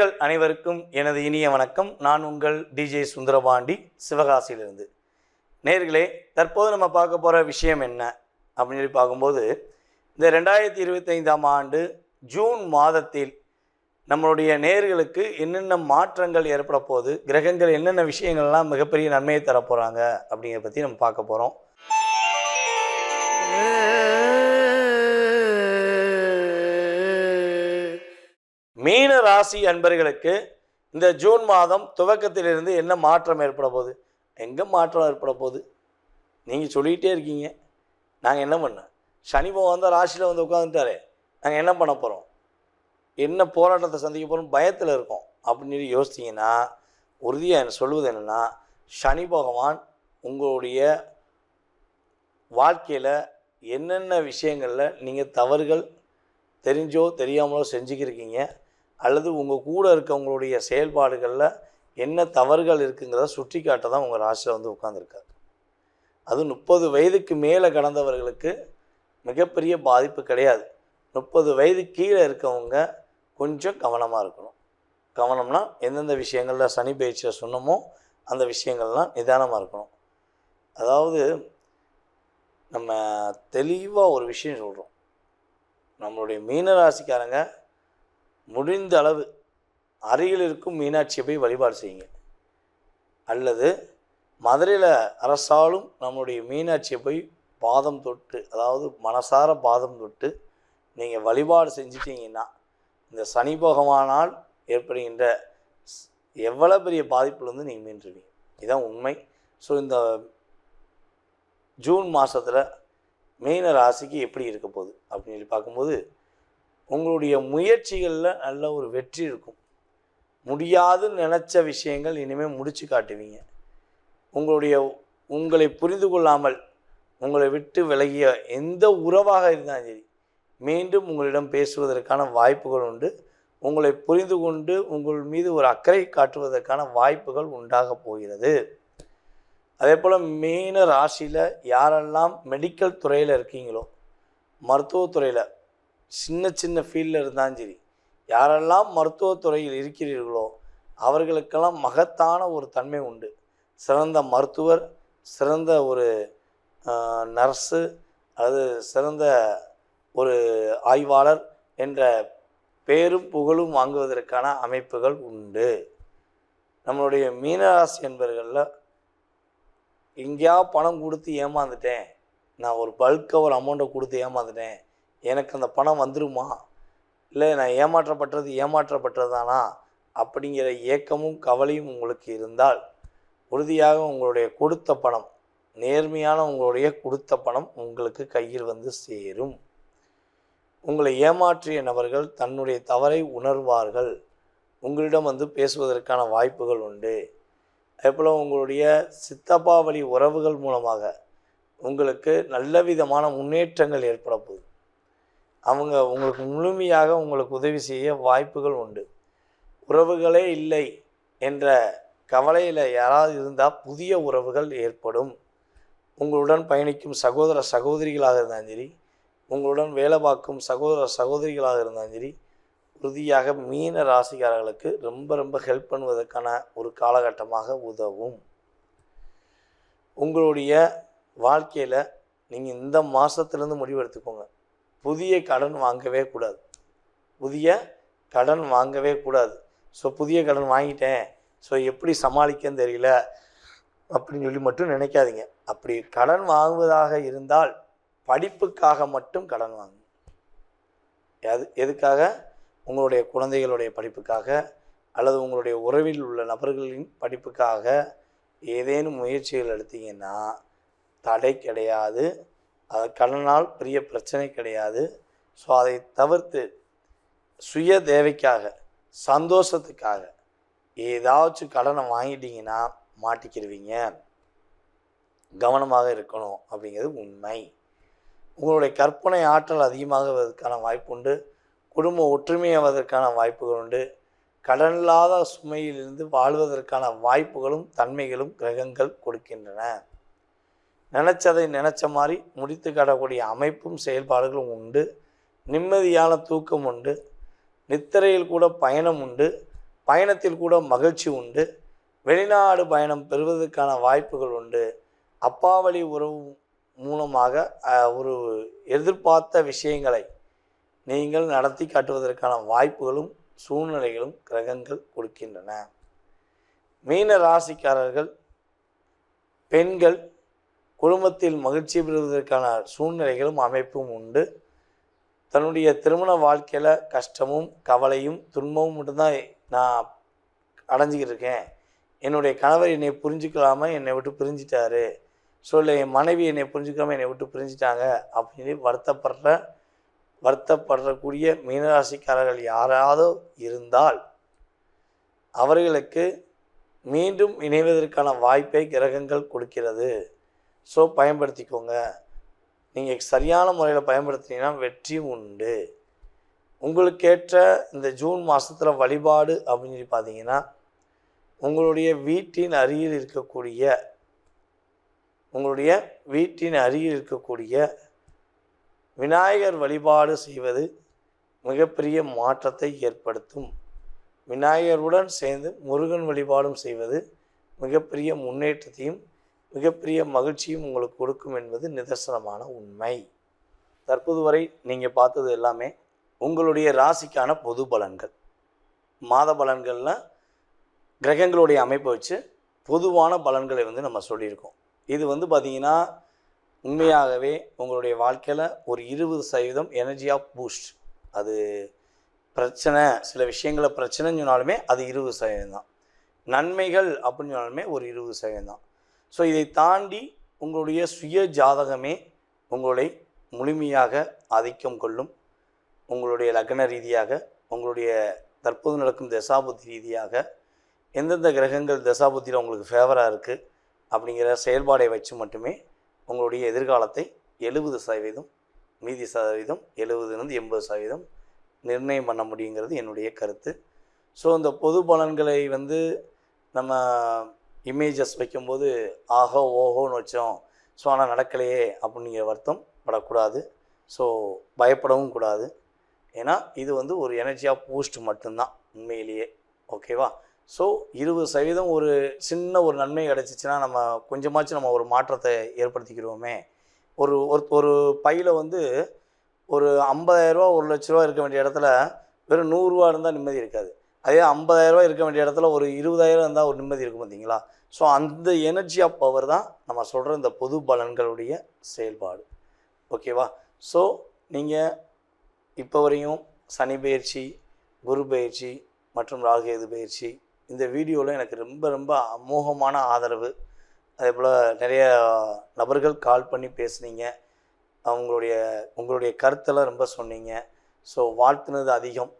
நேர்கள் அனைவருக்கும் எனது இனிய வணக்கம். நான் உங்கள் டிஜே சுந்தரபாண்டி, சிவகாசியிலிருந்து. நேர்களே, தற்போது நம்ம பார்க்க போகிற விஷயம் என்ன அப்படின்னு சொல்லி பார்க்கும்போது, இந்த 2025ஆம் ஆண்டு ஜூன் மாதத்தில் நம்மளுடைய நேர்களுக்கு என்னென்ன மாற்றங்கள் ஏற்பட போகுது, கிரகங்கள் என்னென்ன விஷயங்கள்லாம் மிகப்பெரிய நன்மையை தரப்போகிறாங்க அப்படிங்கிறத பற்றி நம்ம பார்க்க போகிறோம். மீன ராசி அன்பர்களுக்கு இந்த ஜூன் மாதம் துவக்கத்திலிருந்து என்ன மாற்றம் ஏற்பட போகுது? எங்கே மாற்றம் ஏற்பட போகுது? நீங்கள் சொல்லிகிட்டே இருக்கீங்க. நாங்கள் என்ன பண்ணோம்? சனி பகவான் தான் ராசியில் வந்து உட்காந்துட்டாரே, நாங்கள் என்ன பண்ண போகிறோம், என்ன போராட்டத்தை சந்திக்க போகிறோம், பயத்தில் இருக்கோம் அப்படின்னு சொல்லி யோசிச்சிங்கன்னா, உறுதியாக என்ன சொல்வது என்னென்னா, சனி பகவான் உங்களுடைய வாழ்க்கையில் என்னென்ன விஷயங்களில் நீங்கள் தவறுகள் தெரிஞ்சோ தெரியாமலோ செஞ்சுக்கிருக்கீங்க, அல்லது உங்கள் கூட இருக்கவங்களுடைய செயல்பாடுகளில் என்ன தவறுகள் இருக்குங்கிறத சுட்டி காட்ட தான் உங்கள் ராசியில் வந்து உட்காந்துருக்காரு. அது 30 வயதுக்கு மேலே கடந்தவர்களுக்கு மிகப்பெரிய பாதிப்பு கிடையாது. 30 வயது கீழே இருக்கவங்க கொஞ்சம் கவனமாக இருக்கணும். கவனம்னா எந்தெந்த விஷயங்களில் சனி பயிற்சியில் சொன்னமோ அந்த விஷயங்கள்லாம் நிதானமாக இருக்கணும். அதாவது நம்ம தெளிவாக ஒரு விஷயம் சொல்கிறோம். நம்மளுடைய மீனராசிக்காரங்க முடிந்த அளவு அருகில் இருக்கும் மீனாட்சியை போய் வழிபாடு செய்யுங்க. அல்லது மதுரையில் அரசாலும் நம்மளுடைய மீனாட்சியை போய் பாதம் தொட்டு, அதாவது மனசார பாதம் தொட்டு நீங்கள் வழிபாடு செஞ்சிட்டிங்கன்னா, இந்த சனி பகவானால் ஏற்படுகின்ற எவ்வளோ பெரிய பாதிப்புலேருந்து நீங்கள் மீண்டுருவீங்க. இதுதான் உண்மை. ஸோ இந்த ஜூன் மாதத்தில் மீன ராசிக்கு எப்படி இருக்க போகுது அப்படின்னு சொல்லி பார்க்கும்போது, உங்களுடைய முயற்சிகளில் நல்ல ஒரு வெற்றி இருக்கும். முடியாதுன்னு நினச்ச விஷயங்கள் இனிமேல் முடித்து காட்டுவீங்க. உங்களை புரிந்து கொள்ளாமல் உங்களை விட்டு விலகிய எந்த உறவாக இருந்தாலும் சரி, மீண்டும் உங்களிடம் பேசுவதற்கான வாய்ப்புகள் உண்டு. உங்களை புரிந்து கொண்டு உங்கள் மீது ஒரு அக்கறை காட்டுவதற்கான வாய்ப்புகள் உண்டாக போகிறது. அதே போல் மீன ராசியில் யாரெல்லாம் மெடிக்கல் துறையில் இருக்கீங்களோ, மருத்துவத்துறையில் சின்ன சின்ன ஃபீல்டில் இருந்தாலும் சரி, யாரெல்லாம் மருத்துவத்துறையில் இருக்கிறீர்களோ அவர்களுக்கெல்லாம் மகத்தான ஒரு தன்மை உண்டு. சிறந்த மருத்துவர், சிறந்த ஒரு நர்ஸு, அல்லது சிறந்த ஒரு ஆய்வாளர் என்ற பேரும் புகழும் வாங்குவதற்கான அமைப்புகள் உண்டு. நம்மளுடைய மீனராசி என்பவர்களில் எங்கேயாவது பணம் கொடுத்து ஏமாந்துட்டேன், நான் ஒரு பல்காக ஒரு அமௌண்ட்டை கொடுத்து ஏமாந்துட்டேன், எனக்கு அந்த பணம் வந்துருமா, இல்லை நான் ஏமாற்றப்பட்டது தானா அப்படிங்கிற ஏக்கமும் கவலையும் உங்களுக்கு இருந்தால், உறுதியாக உங்களுடைய கொடுத்த பணம், நேர்மையான உங்களுடைய கொடுத்த பணம் உங்களுக்கு கையில் வந்து சேரும். உங்களை ஏமாற்றிய நபர்கள் தன்னுடைய தவறை உணர்வார்கள். உங்களிடம் வந்து பேசுவதற்கான வாய்ப்புகள் உண்டு. அதேபோல் உங்களுடைய சித்தப்பா வழி உறவுகள் மூலமாக உங்களுக்கு நல்ல விதமான முன்னேற்றங்கள் ஏற்பட போகுது. அவங்க உங்களுக்கு முழுமையாக உங்களுக்கு உதவி செய்ய வாய்ப்புகள் உண்டு. உறவுகளே இல்லை என்ற கவலையில் யாராவது இருந்தால் புதிய உறவுகள் ஏற்படும். உங்களுடன் பயணிக்கும் சகோதர சகோதரிகளாக இருந்தாலும் சரி, உங்களுடன் வேலை பார்க்கும் சகோதர சகோதரிகளாக இருந்தாலும் சரி, உறுதியாக மீன ராசிக்காரர்களுக்கு ரொம்ப ரொம்ப ஹெல்ப் பண்ணுவதற்கான ஒரு காலகட்டமாக உதவும். உங்களுடைய வாழ்க்கையில் நீங்கள் இந்த மாதத்துலேருந்து முடிவு எடுத்துக்கோங்க. புதிய கடன் வாங்கவே கூடாது. ஸோ புதிய கடன் வாங்கிட்டேன், ஸோ எப்படி சமாளிக்கன்னு தெரியல அப்படின்னு சொல்லி மட்டும் நினைக்காதீங்க. அப்படி கடன் வாங்குவதாக இருந்தால் படிப்புக்காக மட்டும் கடன் வாங்குங்க. எதுக்காக? உங்களுடைய குழந்தைகளுடைய படிப்புக்காக, அல்லது உங்களுடைய உறவில் உள்ள நபர்களின் படிப்புக்காக ஏதேனும் முயற்சிகள் எடுத்தீங்கன்னா தடை கிடையாது. அது கடனால் பெரிய பிரச்சனை கிடையாது. ஸோ அதை தவிர்த்து சுய தேவைக்காக, சந்தோஷத்துக்காக ஏதாச்சும் கடனை வாங்கிட்டீங்கன்னா மாட்டிக்கிடுவீங்க. கவனமாக இருக்கணும் அப்படிங்கிறது உண்மை. உங்களுடைய கற்பனை ஆற்றல் அதிகமாகுவதற்கான வாய்ப்பு உண்டு. குடும்ப ஒற்றுமையாவதற்கான வாய்ப்புகள் உண்டு. கடன் இல்லாத சுமையிலிருந்து வாழ்வதற்கான வாய்ப்புகளும் தன்மைகளும் கிரகங்கள் கொடுக்கின்றன. நினச்சதை நினச்ச மாதிரி முடித்து காட்டக்கூடிய அமைப்பும் செயல்பாடுகளும் உண்டு. நிம்மதியான தூக்கம் உண்டு. நித்திரையில் கூட பயணம் உண்டு. பயணத்தில் கூட மகிழ்ச்சி உண்டு. வெளிநாடு பயணம் பெறுவதற்கான வாய்ப்புகள் உண்டு. அப்பா வழி உறவு மூலமாக ஒரு எதிர்பார்த்த விஷயங்களை நீங்கள் நடத்தி காட்டுவதற்கான வாய்ப்புகளும் சூழ்நிலைகளும் கிரகங்கள் கொடுக்கின்றன. மீன ராசிக்காரர்கள், பெண்கள் குடும்பத்தில் மகிழ்ச்சி பெறுவதற்கான சூழ்நிலைகளும் அமைப்பும் உண்டு. தன்னுடைய திருமண வாழ்க்கையில் கஷ்டமும் கவலையும் துன்பமும் மட்டும்தான் நான் அடைஞ்சிக்கிட்டு இருக்கேன். என்னுடைய கணவர் என்னை புரிஞ்சுக்கலாமல் என்னை விட்டு பிரிஞ்சிட்டாரு, இல்லை என் மனைவி என்னை புரிஞ்சுக்காமல் என்னை விட்டு பிரிஞ்சிட்டாங்க அப்படின்னு வருத்தப்படக்கூடிய மீனராசிக்காரர்கள் யாராவது இருந்தால் அவர்களுக்கு மீண்டும் இணைவதற்கான வாய்ப்பை கிரகங்கள் கொடுக்கிறது. பயன்படுத்திக்கோங்க. நீங்கள் சரியான முறையில் பயன்படுத்தினீங்கன்னா வெற்றி உண்டு. உங்களுக்கேற்ற இந்த ஜூன் மாதத்தில் வழிபாடு அப்படின்னு சொல்லி பார்த்தீங்கன்னா, உங்களுடைய வீட்டின் அருகில் இருக்கக்கூடிய விநாயகர் வழிபாடு செய்வது மிகப்பெரிய மாற்றத்தை ஏற்படுத்தும். விநாயகருடன் சேர்ந்து முருகன் வழிபாடும் செய்வது மிகப்பெரிய முன்னேற்றத்தையும் மிகப்பெரிய மகிழ்ச்சியும் உங்களுக்கு கொடுக்கும் என்பது நிதர்சனமான உண்மை. தற்போது வரை நீங்கள் பார்த்தது எல்லாமே உங்களுடைய ராசிக்கான பொது பலன்கள். மாத பலன்களில் கிரகங்களுடைய அமைப்பை வச்சு பொதுவான பலன்களை நம்ம சொல்லியிருக்கோம். இது பார்த்திங்கன்னா உண்மையாகவே உங்களுடைய வாழ்க்கையில் ஒரு 20% எனர்ஜி ஆஃப் பூஸ்ட். அது பிரச்சனை, சில விஷயங்களில் பிரச்சனைன்னு சொன்னாலுமே அது 20% தான். நன்மைகள் அப்படின்னு சொன்னாலுமே ஒரு 20% தான். இதை தாண்டி உங்களுடைய சுய ஜாதகமே உங்களை முழுமையாக ஆதிக்கம் கொள்ளும். உங்களுடைய லக்ன ரீதியாக, உங்களுடைய தற்போது நடக்கும் தசாபுத்தி ரீதியாக எந்தெந்த கிரகங்கள் தசாபுத்தியில் உங்களுக்கு ஃபேவராக இருக்குது அப்படிங்கிற செயல்பாடை வச்சு மட்டுமே உங்களுடைய எதிர்காலத்தை 70%, மீதி சதவீதம் 70-80% நிர்ணயம் பண்ண முடியுங்கிறது என்னுடைய கருத்து. இந்த பொது பலன்களை நம்ம இமேஜஸ் வைக்கும்போது ஆஹோ ஓஹோன்னு வச்சோம், ஆனால் நடக்கலையே அப்படிங்கிற வருத்தம் படக்கூடாது. பயப்படவும் கூடாது. ஏன்னா இது ஒரு எனர்ஜி ஆஃப் பூஸ்ட் மட்டும்தான் உண்மையிலேயே. ஓகேவா? 20% ஒரு சின்ன ஒரு நன்மை கிடச்சிச்சின்னா நம்ம கொஞ்சமாச்சும் நம்ம ஒரு மாற்றத்தை ஏற்படுத்திக்கிடுவோமே. ஒரு பையில் ஒரு 50,000 1 லட்ச ரூபா இருக்க வேண்டிய இடத்துல வெறும் 100 ரூபா இருந்தால் நிம்மதி இருக்காது. அதே 50,000 இருக்க வேண்டிய இடத்துல ஒரு 20,000 இருந்தால் ஒரு நிம்மதி இருக்கும் பார்த்தீங்களா? அந்த எனர்ஜி ஆஃப் பவர் தான் நம்ம சொல்கிற இந்த பொது பலன்களுடைய செயல்பாடு. ஓகேவா? நீங்கள் இப்போ வரையும் சனி பயிற்சி, குரு பயிற்சி மற்றும் ராகுகேது பயிற்சி இந்த வீடியோவில் எனக்கு ரொம்ப ரொம்ப அமோகமான ஆதரவு. அதே போல் நிறைய நபர்கள் கால் பண்ணி பேசுனீங்க. உங்களுடைய கருத்தெல்லாம் ரொம்ப சொன்னீங்க. வாழ்த்துனது அதிகம்.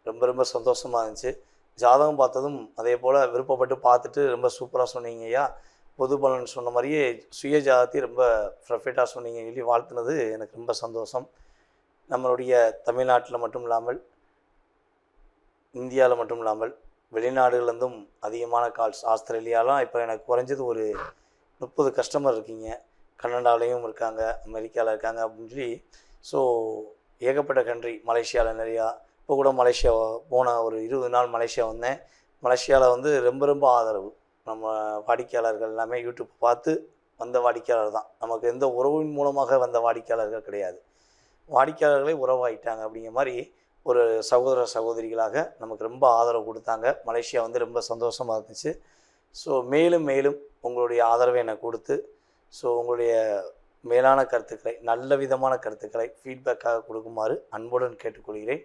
ரொம்ப ரொம்ப சந்தோஷமாக இருந்துச்சு. ஜாதகம் பார்த்ததும் அதே போல் விருப்பப்பட்டு பார்த்துட்டு ரொம்ப சூப்பராக சொன்னீங்க ஐயா. பொது பலன் சொன்ன மாதிரியே சுய ஜாதகத்தை ரொம்ப பர்ஃபெக்டாக சொன்னீங்க சொல்லி வாழ்த்துனது எனக்கு ரொம்ப சந்தோஷம். நம்மளுடைய தமிழ்நாட்டில் மட்டும் இல்லாமல், இந்தியாவில் மட்டும் இல்லாமல், வெளிநாடுகள்லேருந்தும் அதிகமான கால்ஸ். ஆஸ்திரேலியாலாம் இப்போ எனக்கு குறைஞ்சது ஒரு 30 கஸ்டமர் இருக்கீங்க. கனடாலையும் இருக்காங்க, அமெரிக்காவில் இருக்காங்க அப்படின்னு சொல்லி. ஏகப்பட்ட கண்ட்ரி. மலேசியாவில் நிறையா. இப்போ கூட மலேசியா போன ஒரு 20 நாள் மலேசியா வந்தேன். மலேசியாவில் ரொம்ப ரொம்ப ஆதரவு. நம்ம வாடிக்கையாளர்கள் எல்லாமே யூடியூப் பார்த்து வந்த வாடிக்கையாளர் தான். நமக்கு எந்த உறவின் மூலமாக வந்த வாடிக்கையாளர்கள் கிடையாது. வாடிக்கையாளர்களே உறவாயிட்டாங்க அப்படிங்கிற மாதிரி ஒரு சகோதர சகோதரிகளாக நமக்கு ரொம்ப ஆதரவு கொடுத்தாங்க. மலேசியா ரொம்ப சந்தோஷமாக இருந்துச்சு. மேலும் மேலும் உங்களுடைய ஆதரவை எனக்கு கொடுத்து உங்களுடைய மேலான கருத்துக்களை, நல்ல விதமான கருத்துக்களை ஃபீட்பேக்காக கொடுக்குமாறு அன்புடன் கேட்டுக்கொள்கிறேன்.